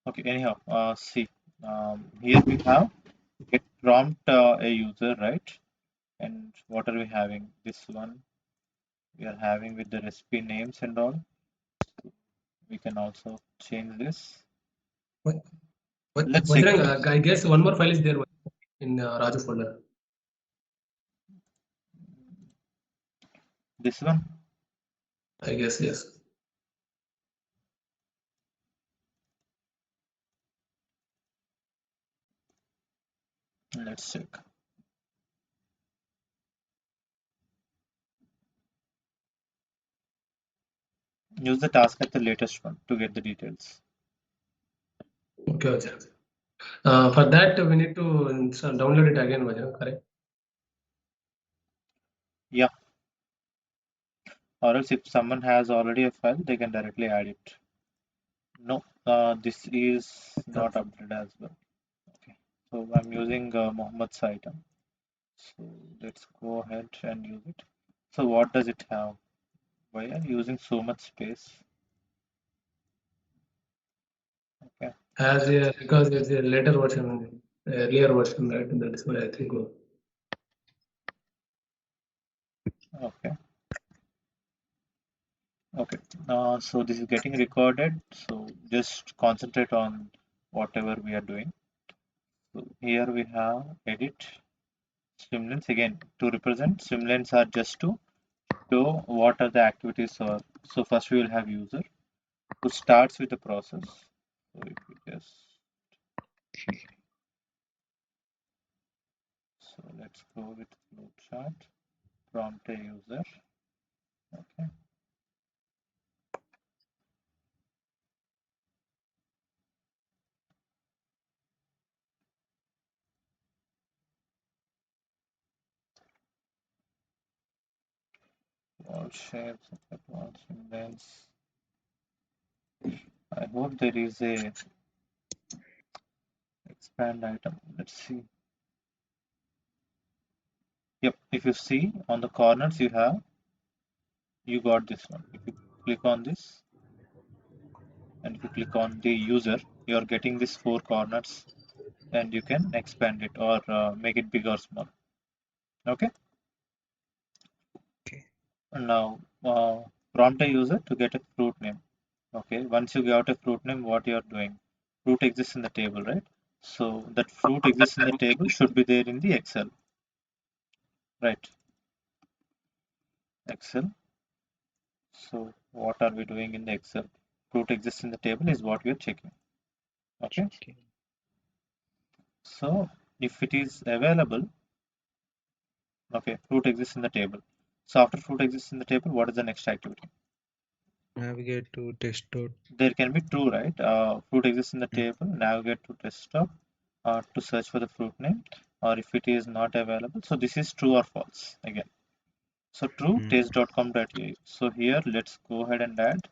Okay, anyhow, see, here we have get prompt a user, right? And what are we having? This one we are having with the recipe names and all. We can also change this. What, Let's check Bajrang, it. I guess one more file is there in Raju folder. This one. I guess, yes. Let's check. Use the task at the latest one to get the details. Okay, Bajrang. For that, we need to download it again, Bajrang, correct? Yeah. Or else if someone has already a file, they can directly add it. No, this is not updated as well. Okay. So I'm using Muhammad's item. So let's go ahead and use it. So what does it have? Why are you using so much space? Okay. Because it's a later version, earlier version, right? That's why I think. Okay. Okay. So this is getting recorded. So just concentrate on whatever we are doing. So here we have edit swimlanes again to represent swimlanes are just to show what are the activities are. So first we will have user who starts with the process. So if we just so let's go with flowchart, prompt a user. Okay. All shapes of the all swimlanes. I hope there is a expand item. Let's see. Yep, if you see on the corners you got this one. If you click on this and if you click on the user, you're getting these four corners and you can expand it or make it big or small. Okay. Okay. Now prompt a user to get a fruit name. Okay. Once you get a fruit name, what you're doing? Fruit exists in the table, right? So that fruit exists in the table should be there in the Excel, right? Excel. So what are we doing in the Excel? Fruit exists in the table is what we are checking. Okay. Okay. So if it is available, okay, fruit exists in the table. So after fruit exists in the table, what is the next activity? Navigate to desktop. There can be true, right? Fruit exists in the Mm. table, navigate to desktop to search for the fruit name, or if it is not available. So this is true or false again. So true, Mm. taste.com.au. So here, let's go ahead and add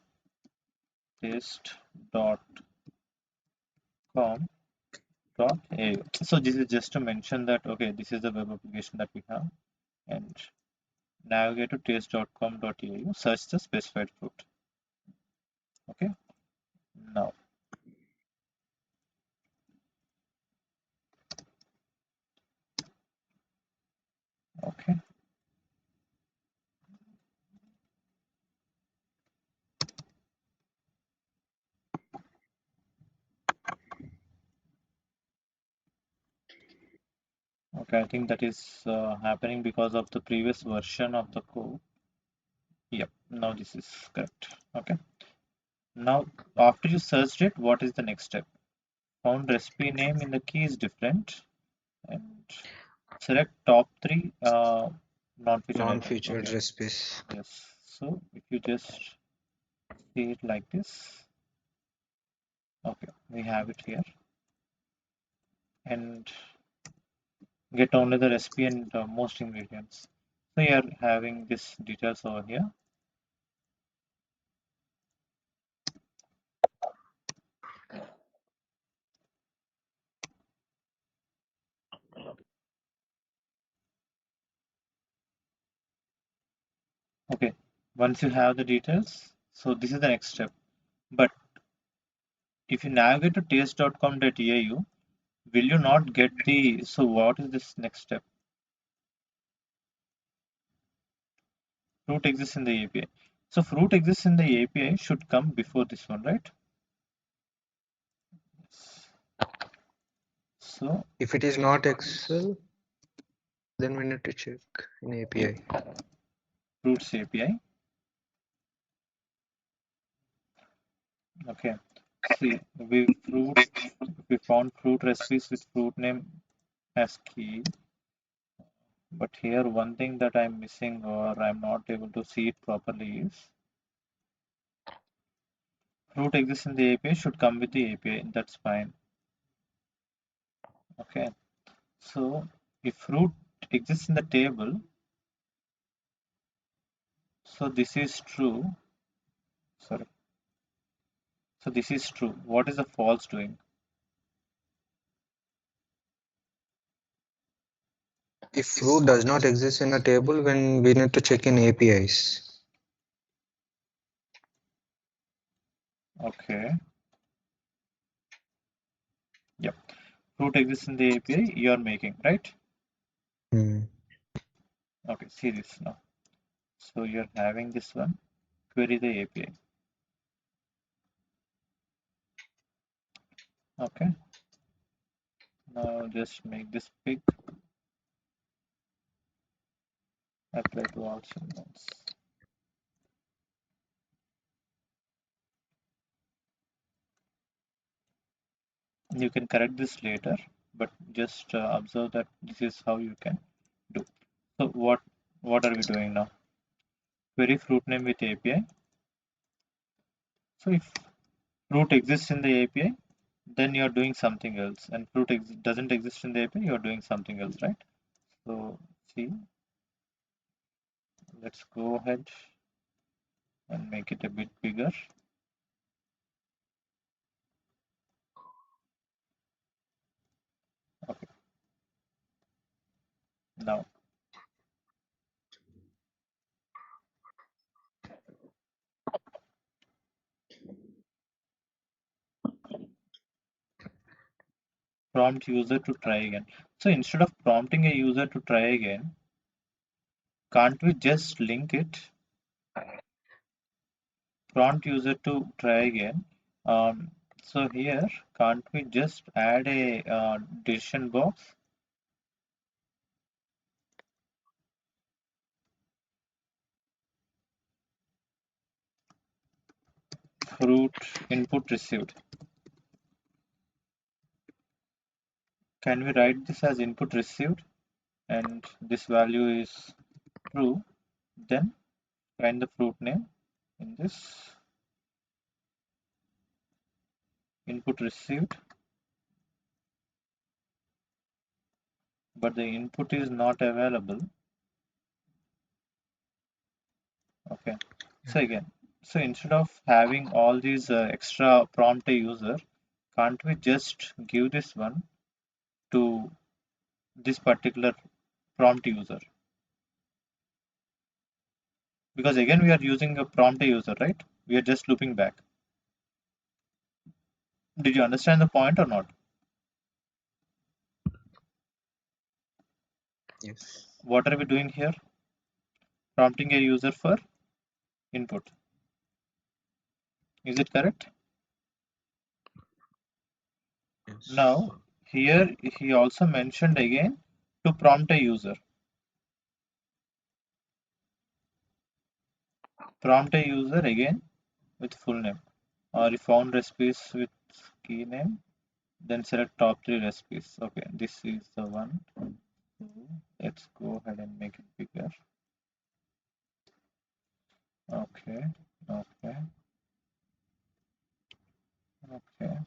taste.com.au. So this is just to mention that, okay, this is the web application that we have. And navigate to taste.com.au, search the specified fruit. Okay, now, okay, okay, I think that is happening because of the previous version of the code. Yep, now this is correct. Okay, now after you searched it, what is the next step? Found recipe name in the key is different and select top three non-featured items. Non-featured Okay, recipes. yes. So if you just see it like this, okay, we have it here and get only the recipe and most ingredients. So you are having this details over here. Okay, once you have the details, so this is the next step. But if you navigate to taste.com.au, will you not get the, so what is this next step? Fruit exists in the API. So fruit exists in the API should come before this one, right? So If it is not Excel, then we need to check in API. fruits API. Okay. See, we found fruit recipes with fruit name as key. But here one thing that I'm missing or I'm not able to see it properly is fruit exists in the API should come with the API. That's fine. Okay. So if fruit exists in the table, so this is true. Sorry. So this is true. What is the false doing? If fruit does not exist in a table, when we need to check in APIs. Okay. Yep. Fruit exists in the API you are making, right? Hmm. Okay. See this now. So you're having this one. Query the API. Okay. Now just make this big. Apply to all segments. You can correct this later, but just observe that this is how you can do. So what are we doing now? Query fruit name with API. So if fruit exists in the API, then you're doing something else, and fruit doesn't exist in the API, you're doing something else, right? So see, let's go ahead and make it a bit bigger. Okay. Now prompt user to try again. So instead of prompting a user to try again, can't we just link it? Prompt user to try again. So here, can't we just add a decision box? Fruit input received. Can we write this as input received and this value is true? Then find the fruit name in this input received, but the input is not available. Okay. So again, so instead of having all these extra prompt a user, can't we just give this one to this particular prompt user? Because again, we are using a prompt a user, right? We are just looping back. Did you understand the point or not? Yes. What are we doing here? Prompting a user for input. Is it correct? Yes. Now, here he also mentioned again to prompt a user. Prompt a user again with full name. Or if found recipes with key name, then select top 3 recipes. Okay, this is the one. Let's go ahead and make it bigger. Okay, okay, okay,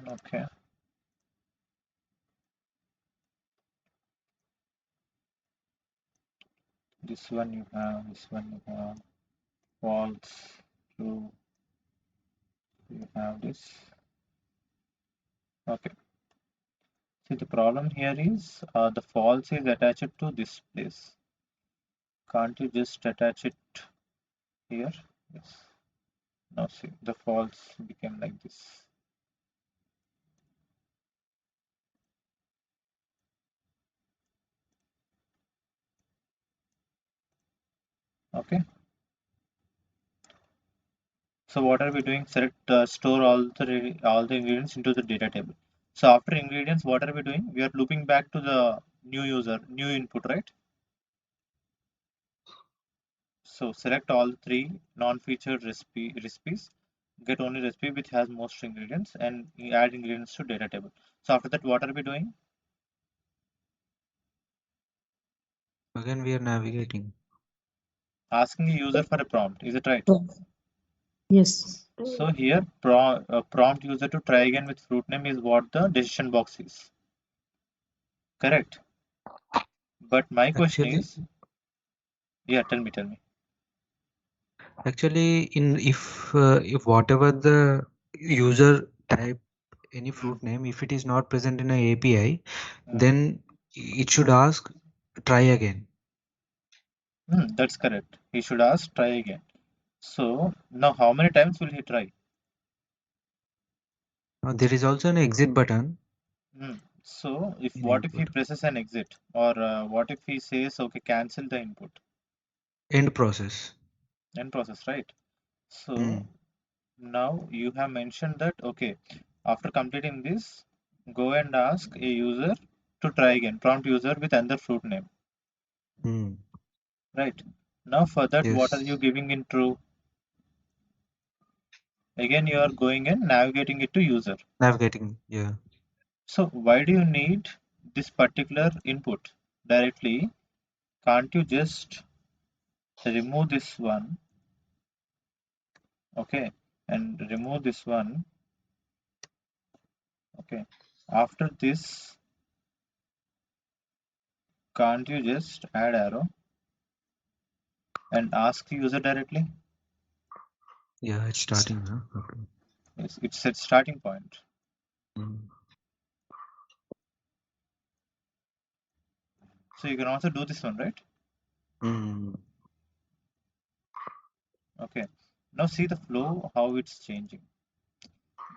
okay. This one you have, this one you have. False, true, you have this. Okay. See, the problem here is the false is attached to this place. Can't you just attach it here? Yes. Now see, the false became like this. Okay. So what are we doing? Select store all the ingredients into the data table. So after ingredients, what are we doing? We are looping back to the new user, new input, right? So select all three non-featured recipes. Get only recipe which has most ingredients and add ingredients to data table. So after that, what are we doing? Again, we are navigating. Asking a user for a prompt. Is it right? Yes. So here, prompt user to try again with fruit name is what the decision box is. Correct. But my question Actually, is, yeah, tell me. actually, in if whatever the user type any Hmm. fruit name, if it is not present in a API, Hmm. then it should ask try again. That's correct. He should ask try again. So now how many times will he try? There is also an exit button So if in what if he input. presses an exit or what if he says okay cancel the input End process. end process, right? So Hmm. now you have mentioned that okay after completing this go and ask a user to try again prompt user with another fruit name, Hmm. right? Now for that what are you Yes. giving in true? Again you are going and navigating it to user. Navigating. Yeah. So why do you need this particular input directly? Can't you just remove this one, okay, and remove this one, okay. After this, can't you just add arrow and ask the user directly? Yeah. It's starting. Huh? Okay. Yes, it's at starting point. Hmm. So you can also do this one, right? Hmm. Okay. Now see the flow, how it's changing.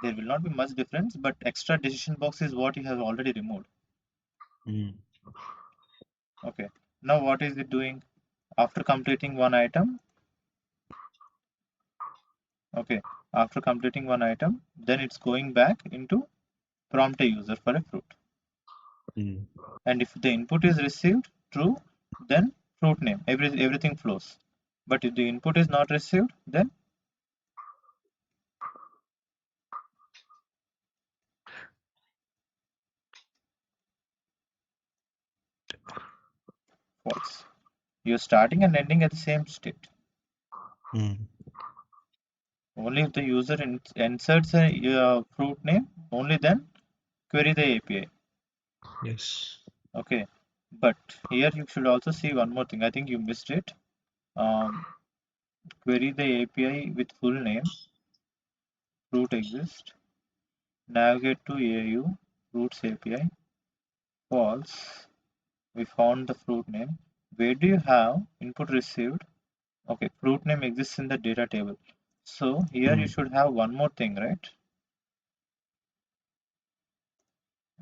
There will not be much difference, but extra decision box is what you have already removed. Hmm. Okay. Now what is it doing? After completing one item, okay. After completing one item, then it's going back into prompt a user for a fruit. Hmm. And if the input is received true, then fruit name, everything flows. But if the input is not received, then false. You're starting and ending at the same state. Hmm. Only if the user inserts a fruit name, only then query the API. Yes. Okay, but here you should also see one more thing. I think you missed it. Um, Query the API with full name, fruit exist, navigate to AU, fruits API, false. We found the fruit name. Where do you have input received? Okay, fruit name exists in the data table. So here you Hmm. should have one more thing, right?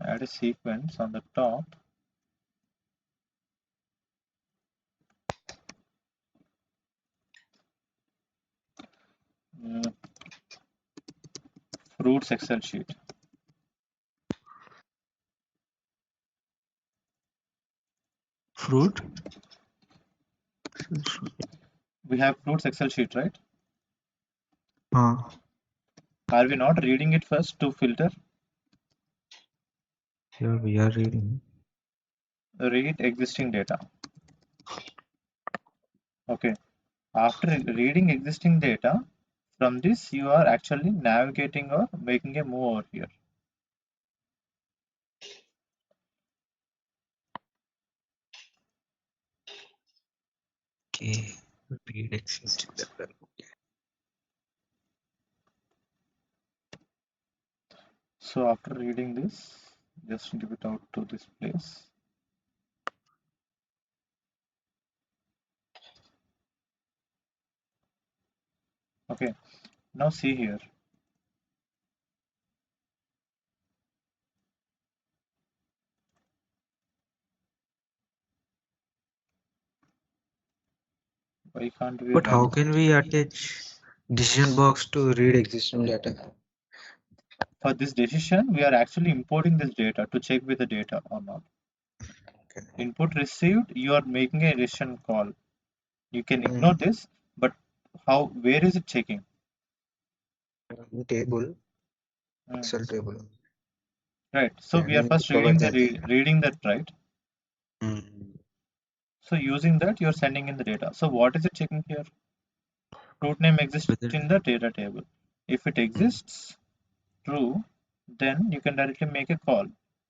Add a sequence on the top. Mm, Fruits Excel sheet. Fruit. We have fruits Excel sheet, right? Huh. Are we not reading it first to filter? Here we are reading. Read existing data. Okay. After reading existing data, from this you are actually navigating or making a move over here. Okay. Read existing data. So after reading this, just give it out to this place. Okay. Now see here. Why can't we But run? how can we attach decision box to read existing data? For this decision, we are actually importing this data to check with the data or not. Okay. Input received, you are making a decision call. You can ignore Mm. this, but where is it checking? Table, Mm, Excel table. right. So Okay, we we are need to first provide reading the that thing. reading that, right? Mm. So using that, you're sending in the data. So what is it checking here? Root name exists Whether in the data table. If it mm. exists, true, then you can directly make a call.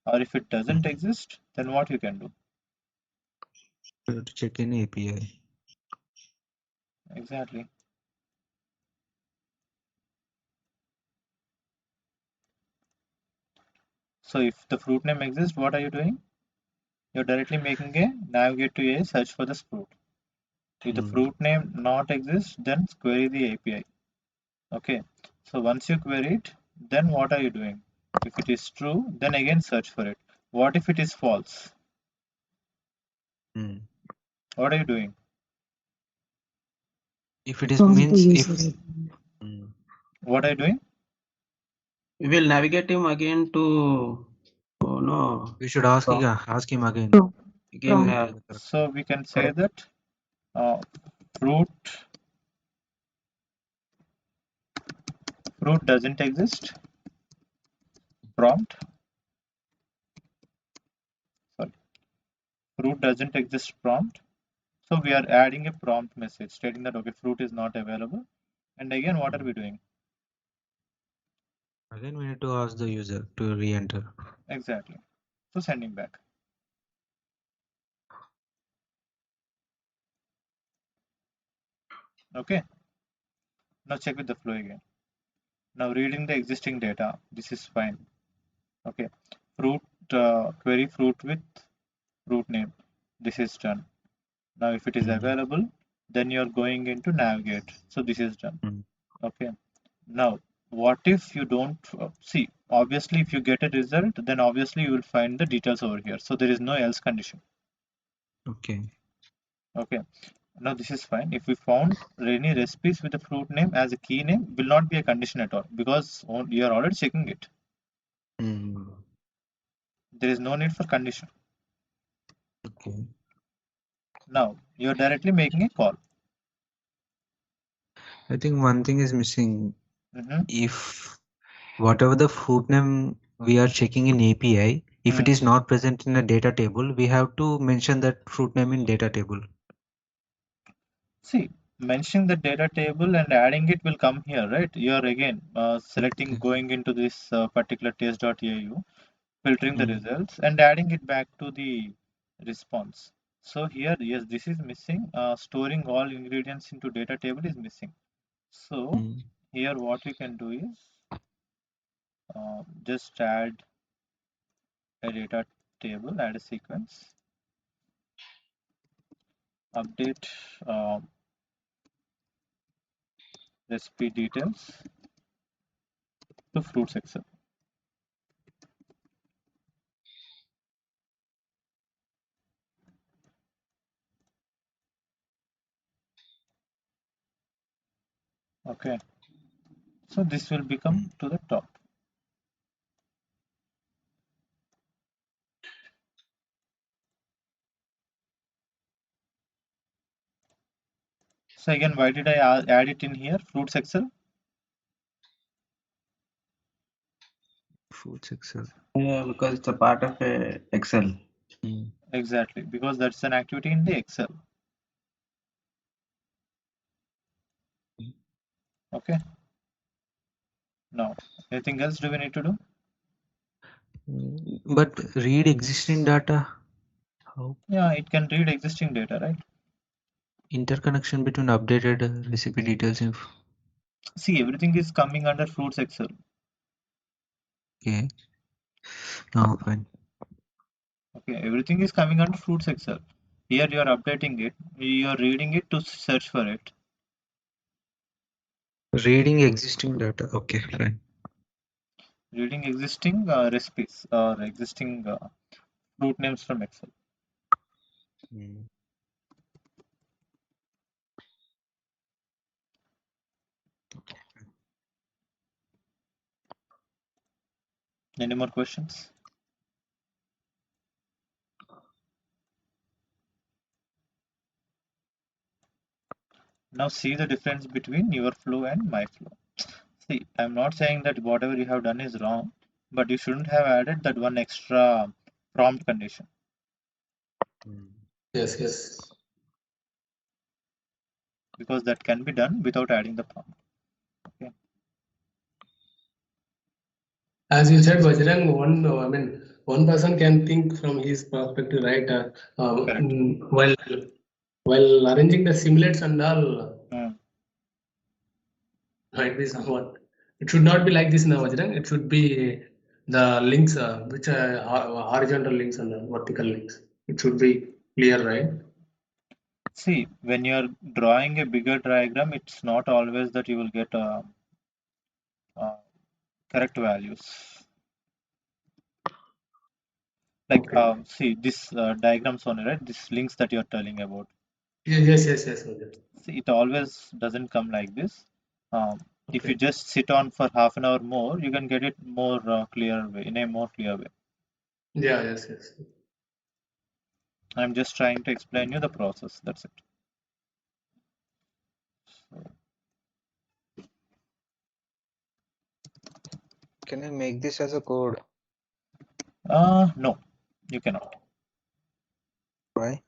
Or if it doesn't Mm. exist, then what you can do? We have to check in API. Exactly. So if the fruit name exists, what are you doing? You're directly making a navigate to a search for the fruit. If the Mm. fruit name not exists, then query the API. Okay. So once you query it, then what are you doing? If it is true, then again search for it. What if it is false? Mm. What are you doing? If it is Prompt the means user. if mm. What are you doing? We will navigate him again to no we should ask prompt. him again. Prompt. Again Prompt. The correct. So we can say correct. that fruit doesn't exist. Prompt. Sorry, fruit doesn't exist. Prompt. So we are adding a prompt message stating that okay, fruit is not available. And again, what are we doing? Again, we need to ask the user to re-enter. Exactly. So sending back. Okay. Now check with the flow again. Now reading the existing data. This is fine. Okay. Fruit query fruit with fruit name. This is done. Now if it is Mm. available, then you are going into navigate. So this is done. Mm. Okay. Now what if you don't see? Obviously, if you get a result, then obviously you will find the details over here. So there is no else condition. Okay. Okay. Now this is fine. If we found any recipes with a fruit name as a key name, will not be a condition at all because you are already checking it. Mm. There is no need for condition. Okay. Now you are directly making a call. I think one thing is missing. Mm-hmm. If whatever the fruit name we are checking in API, if it is not present in a data table, we have to mention that fruit name in data table. See, mentioning the data table and adding it will come here, right? You are again selecting Okay. going into this particular test.au, filtering the Mm. results and adding it back to the response. So here, yes, this is missing. Storing all ingredients into data table is missing. So Mm. here what we can do is just add a data table, add a sequence, update recipe details to fruits excel. Okay, so this will become to the top. So again, why did I add it in here, fruits excel? Fruits Excel. Yeah, because it's a part of a Excel. Mm. Exactly, because that's an activity in the Excel. Okay, now anything else do we need to do? But read existing data. How Yeah, it can read existing data, right? interconnection between updated recipe details info. See, everything is coming under fruits excel. Okay. Now fine. Okay, everything is coming under fruits excel. Here you are updating it, you are reading it to search for it. Reading existing data. Okay, fine. Reading existing recipes or existing fruit names from Excel. Hmm. Any more questions? Now see the difference between your flow and my flow. See, I'm not saying that whatever you have done is wrong, but you shouldn't have added that one extra prompt condition Yes, yes. because that can be done without adding the prompt. Okay. As you said, Bajrang, one person can think from his perspective, right? Correct. While arranging the simulates and all, Hmm. might be somewhat. It should not be like this now, Bajrang. It should be the links, which are horizontal links and the vertical links. It should be clear, right? See, when you're drawing a bigger diagram, it's not always that you will get correct values. Like, Okay. see this diagrams only, right? These links that you're telling about. Yes, Bajrang. See, it always doesn't come like this. If you Okay. just sit on for half an hour more, you can get it more clear way, in a more clear way. Yeah, yes. I'm just trying to explain you the process. That's it. Can I make this as a code? No, you cannot. Why?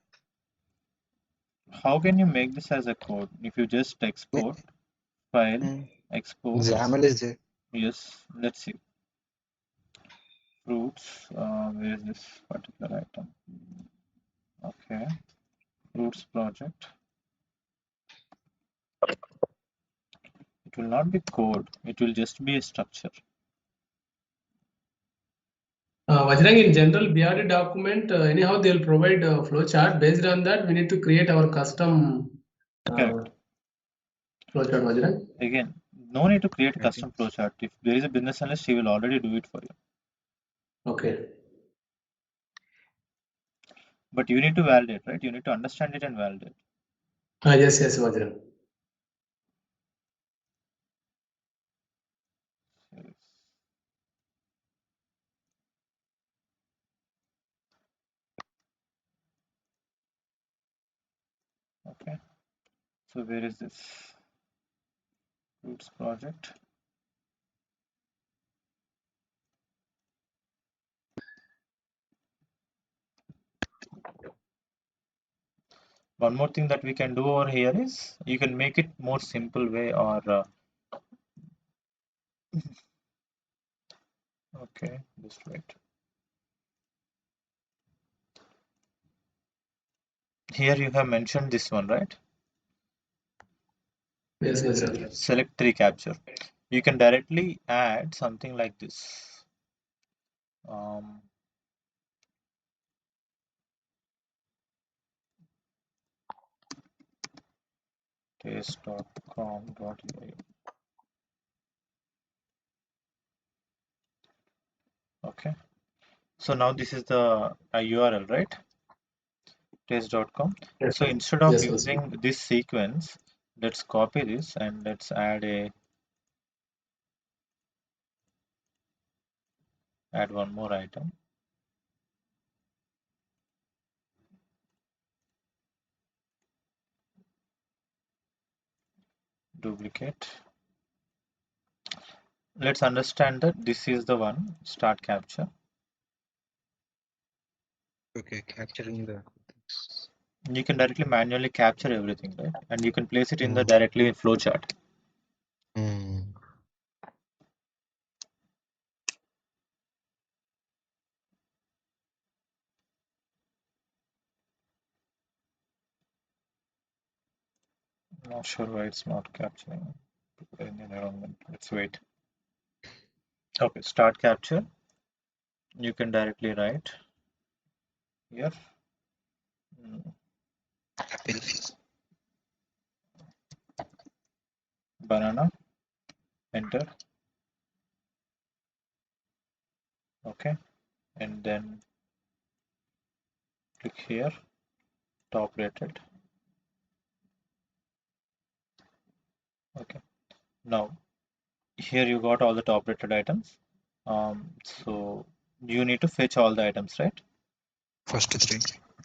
How can you make this as a code? If you just export file, Hmm. export, XAML is there. yes, let's see. Fruits, where is this particular item? Okay, fruits project. It will not be code, it will just be a structure. Vajrang, in general, BRD document, anyhow, they'll provide a flow chart. Based on that, we need to create our custom Correct. flow chart, Vajrang. Again, no need to create a I think custom flowchart. If there is a business analyst, he will already do it for you. Okay. But you need to validate, right? You need to understand it and validate. Yes, Vajrang. Okay. So where is this fruits project? One more thing that we can do over here is you can make it more simple way or okay, just wait. Here you have mentioned this one, right? Yes, Vajrang. Select tree capture. You can directly add something like this. Um, taste.com.ua. Okay. So now this is the URL, right? Taste.com. Yes, So instead of Vajrang. using this sequence, let's copy this and let's add one more item. Duplicate. Let's understand that this is the one, start capture. okay, capturing the. You can directly manually capture everything, right? And you can place it in the Hmm. directly in flowchart. Hmm. Not sure why it's not capturing in the environment. Let's wait. Okay, start capture. You can directly write here. Apple. Banana. enter. Okay, and then click here, top rated. Okay, now here you got all the top rated items. So you need to fetch all the items, right? First three.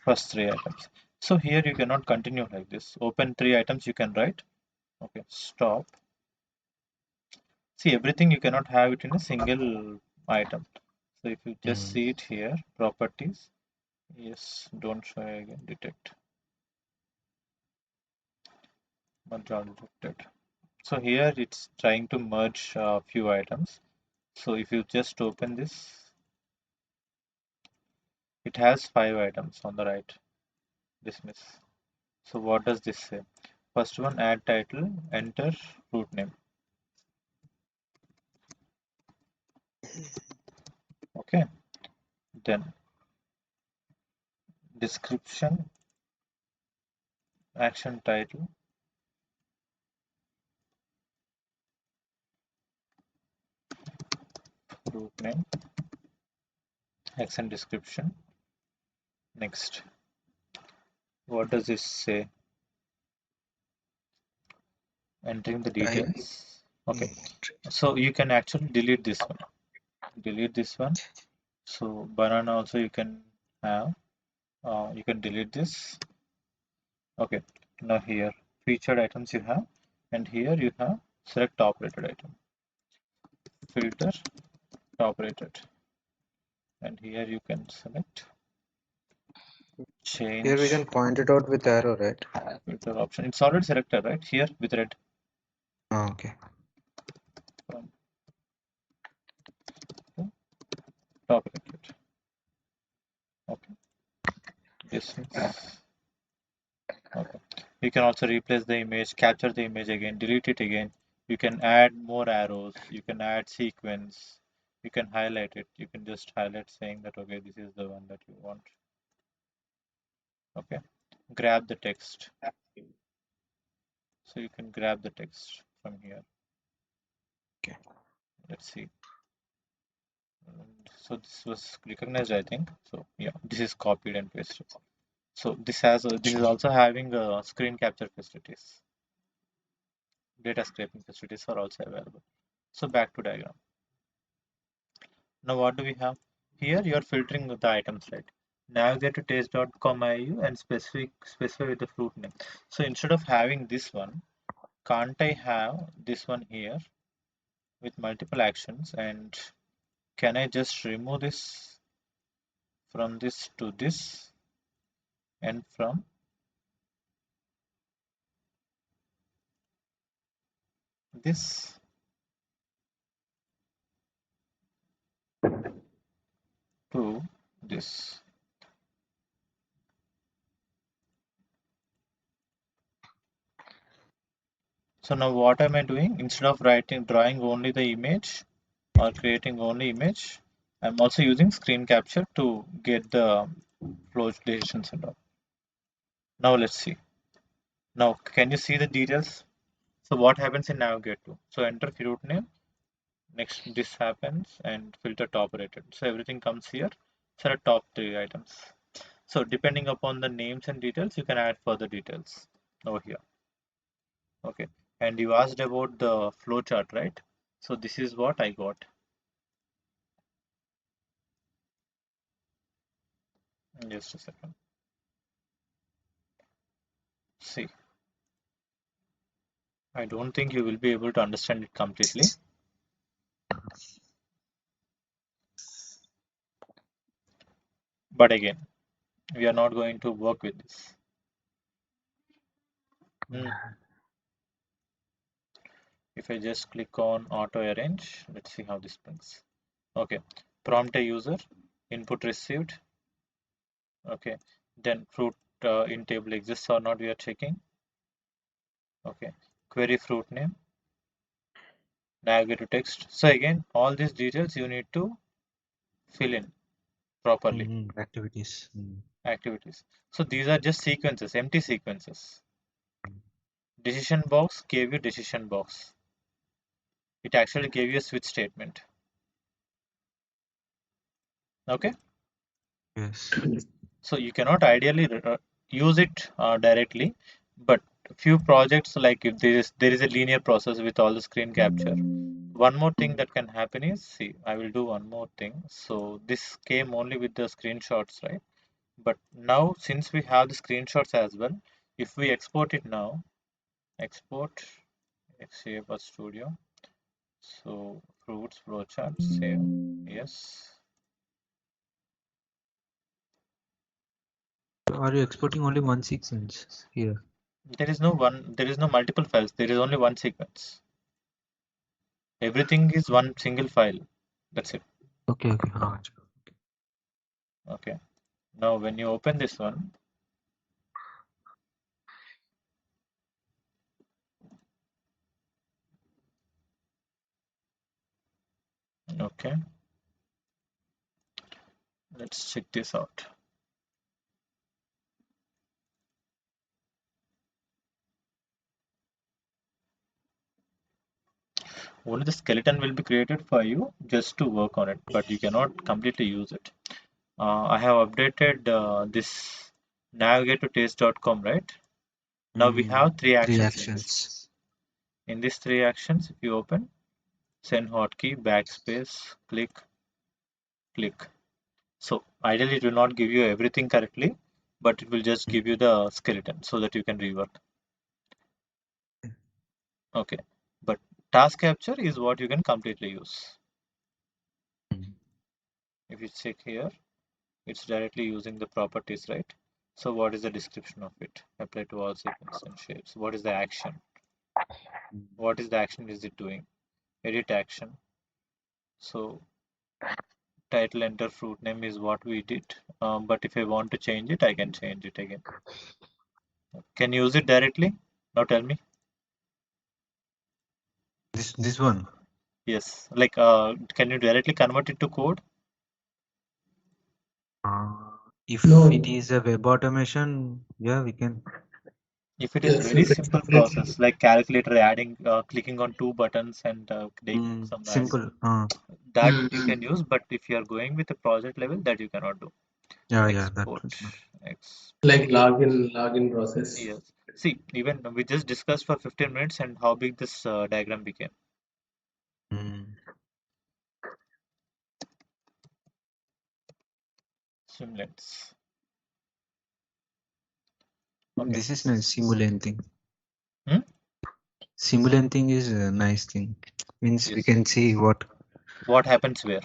First three items. So here you cannot continue like this. Open three items you can write. Okay, stop. See, everything you cannot have it in a single item. So if you just see it here, properties, yes, don't show again, detect, merge all detected. So here it's trying to merge a few items. So if you just open this, it has 5 items on the right, dismiss. So what does this say? First one, add title, enter root name. Okay, then description, action title, root name, action description. Next, what does this say? Entering the details. Okay, so you can actually delete this one. Delete this one. So banana also you can have. You can delete this. Okay, now here featured items you have, and here you have select top rated item. Filter top rated, and here you can select change. Here we can point it out with arrow, right? Filter option. It's already selected, right? Here with red. Oh, okay. From top rated. Okay. Dismiss. Okay. You can also replace the image, capture the image again, delete it again. You can add more arrows. You can add sequence. You can highlight it. You can just highlight saying that, okay, this is the one that you want. Okay. Grab the text. So you can grab the text from here. Okay. Let's see. So this was recognized, I think. So yeah, this is copied and pasted. So this is also having screen capture facilities. Data scraping facilities are also available. So back to diagram. Now what do we have? Here you are filtering the items, right? Navigate to taste.com.au and specify with the fruit name. So instead of having this one, can't I have this one here with multiple actions, and can I just remove this from this to this and from this to this? So now what am I doing? Instead of drawing only the image or creating only image, I'm also using screen capture to get the flow decisions and all. Now let's see. Now can you see the details? So what happens in navigate to? So enter fruit name. Next this happens and filter top rated. So everything comes here. Select top 3 items. So depending upon the names and details, you can add further details over here. Okay. And you asked about the flow chart, right? So this is what I got. Just a second. See, I don't think you will be able to understand it completely. But again, we are not going to work with this. If I just click on auto arrange, let's see how this brings. Okay, prompt a user, input received. Okay, then fruit in table exists or not, we are checking. Okay, query fruit name, navigate to text. So again, all these details you need to fill in properly. Activities. Activities. So these are just sequences, empty sequences. Decision box gave you decision box. it actually gave you a switch statement. Okay, Yes. so you cannot ideally use it directly, but few projects, like if there is a linear process with all the screen capture. One more thing that can happen is, see, I will do one more thing. So this came only with the screenshots, right? But now since we have the screenshots as well, if we export it now, export UiPath Studio. So fruits flowchart, save, yes. So are you exporting only one sequence here? There is no multiple files. There is only one sequence. Everything is one single file. That's it. Okay, okay. Okay. Now when you open this one, okay, let's check this out. Only the skeleton will be created for you just to work on it, but you cannot completely use it. I have updated this navigate to taste.com, right? Now we have three Three actions in this. actions. In these three actions, if you open, send hotkey, backspace, click, click. So ideally it will not give you everything correctly, but it will just give you the skeleton so that you can rework. Okay, but task capture is what you can completely use. If you check here, it's directly using the properties, right? So what is the description of it? Apply to all sequences and shapes. What is the action? What is the action is it doing? Edit action. So title, enter, fruit name is what we did. But if I want to change it, I can change it again. Can you use it directly? Now tell me. This one. Yes, like can you directly convert it to code? If No. it is a web automation, yeah, we can. If it is Yes, very you can simple separate. process like calculator adding, clicking on two buttons and taking some value, Simple. that you can use. But if you are going with a project level, that you cannot do. Yeah, that Export, was not. Like login process. Yes. See, even we just discussed for 15 minutes and how big this diagram became. Swimlanes. Okay. This is nice. Simulate thing. Hmm? Simulate thing is a nice thing. Means we Yes. can see what happens where.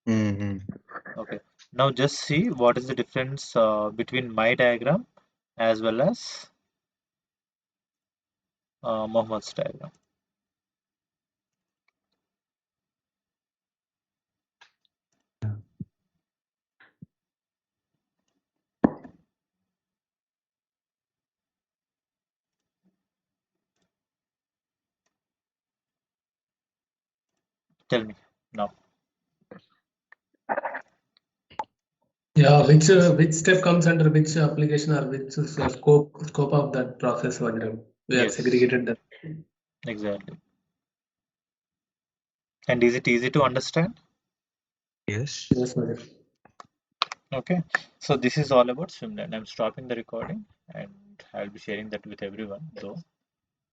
Okay. Now just see what is the difference between my diagram as well as Mohammad's diagram. Tell me now. Yeah, which step comes under which application or which scope of that process, Vajram? We have Yes. segregated that. Exactly. And is it easy to understand? Yes. Yes, Vajram. Okay. So this is all about Swimlane. I'm stopping the recording and I'll be sharing that with everyone though.